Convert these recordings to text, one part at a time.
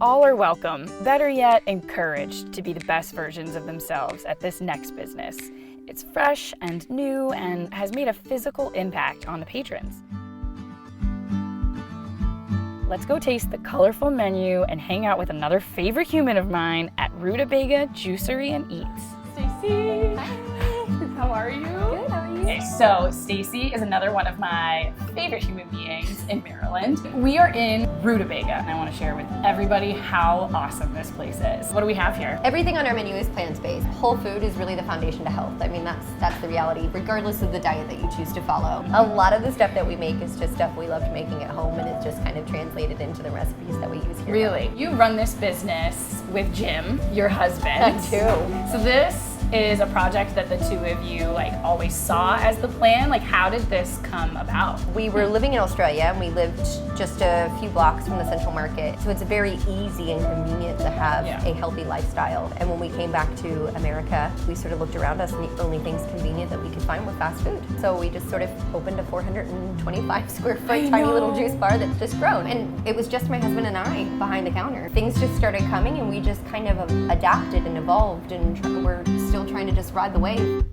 All are welcome, better yet, encouraged to be the best versions of themselves at this next business. It's fresh and new and has made a physical impact on the patrons. Let's go taste the colorful menu and hang out with another favorite human of mine at Rutabaga Juicery Eats. Stacy! Hi! How are you? Good, how are you? Okay, so Stacy is another one of my favorite human beings in Maryland. We are in Rutabaga, and I want to share with everybody how awesome this place is. What do we have here? Everything on our menu is plant-based. Whole food is really the foundation to health. I mean, that's the reality, regardless of the diet that you choose to follow. A lot of the stuff that we make is just stuff we loved making at home, and it's just kind of translated into the recipes that we use here. Really? You run this business with Jim, your husband. I do. So this is a project that the two of you always saw as the plan. How did this come about? We were living in Australia and we lived just a few blocks from the Central Market. So it's very easy and convenient to have a healthy lifestyle. And when we came back to America, we sort of looked around us and the only things convenient that we could find were fast food. So we just sort of opened a 425 square foot tiny little juice bar that's just grown. And it was just my husband and I behind the counter. Things just started coming and we just kind of adapted and evolved, and we're still trying to just ride the wave.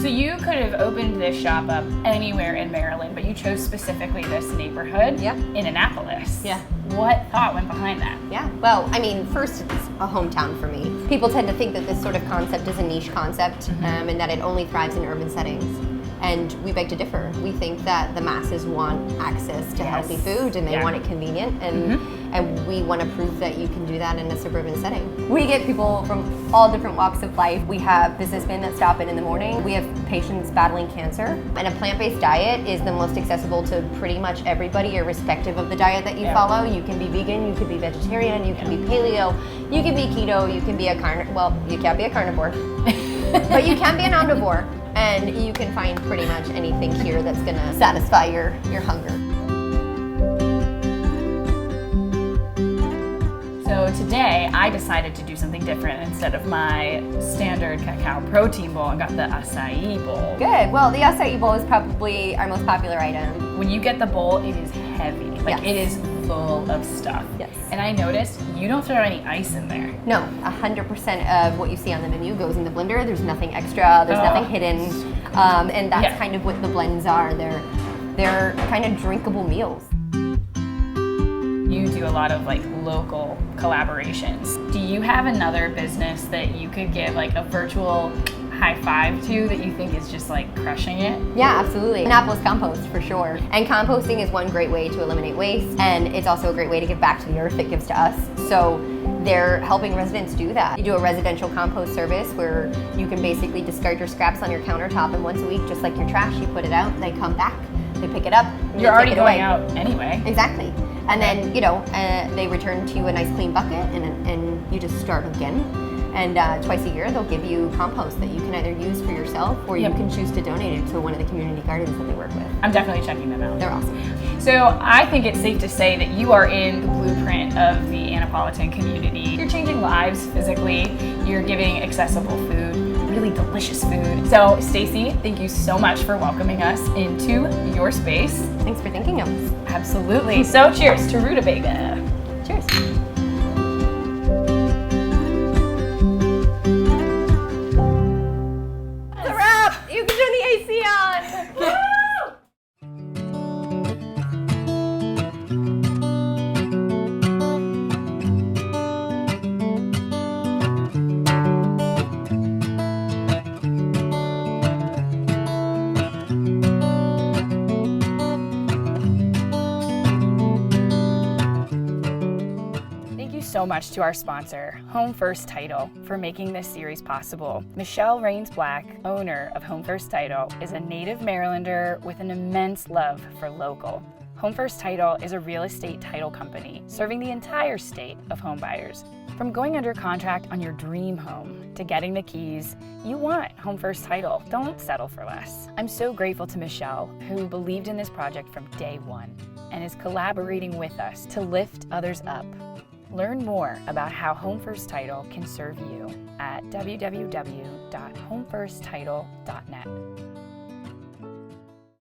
So you could have opened this shop up anywhere in Maryland, but you chose specifically this neighborhood in Annapolis. Yeah. What thought went behind that? Yeah, well, I mean, first it's a hometown for me. People tend to think that this sort of concept is a niche concept and that it only thrives in urban settings. And we beg to differ. We think that the masses want access to healthy food and they want it convenient, and we want to prove that you can do that in a suburban setting. We get people from all different walks of life. We have businessmen that stop in the morning. We have patients battling cancer. And a plant-based diet is the most accessible to pretty much everybody, irrespective of the diet that you follow. You can be vegan, you can be vegetarian, you can be paleo, you can be keto, you can be a well, you can't be a carnivore, but you can be an omnivore. And you can find pretty much anything here that's gonna satisfy your hunger. So today I decided to do something different. Instead of my standard cacao protein bowl, I got the acai bowl. Good, well the acai bowl is probably our most popular item. When you get the bowl, it is heavy. It is full of stuff. Yes. And I noticed you don't throw any ice in there. No, 100% of what you see on the menu goes in the blender. There's nothing extra, there's nothing hidden. And that's kind of what the blends are. They're kind of drinkable meals. You do a lot of local collaborations. Do you have another business that you could give a virtual high five to that you think is just crushing it? Yeah, absolutely. Annapolis Compost for sure. And composting is one great way to eliminate waste, and it's also a great way to give back to the earth that gives to us. So they're helping residents do that. You do a residential compost service where you can basically discard your scraps on your countertop, and once a week, just like your trash, you put it out, they come back, they pick it up, and you're already take it going away. out anyway. Exactly. And then, they return to you a nice clean bucket, and you just start again. And twice a year, they'll give you compost that you can either use for yourself or you can choose to donate it to one of the community gardens that they work with. I'm definitely checking them out. They're awesome. So I think it's safe to say that you are in the blueprint of the Annapolitan community. You're changing lives physically. You're giving accessible food, really delicious food. So Stacy, thank you so much for welcoming us into your space. Thanks for thinking of us. Absolutely. So cheers to Rutabaga. Cheers. You can turn the AC on! Woo! Thank you so much to our sponsor, Home First Title, for making this series possible. Michelle Rains-Black, owner of Home First Title, is a native Marylander with an immense love for local. Home First Title is a real estate title company serving the entire state of homebuyers. From going under contract on your dream home to getting the keys, you want Home First Title. Don't settle for less. I'm so grateful to Michelle, who believed in this project from day one and is collaborating with us to lift others up. Learn more about how Home First Title can serve you at www.homeFirstTitle.net.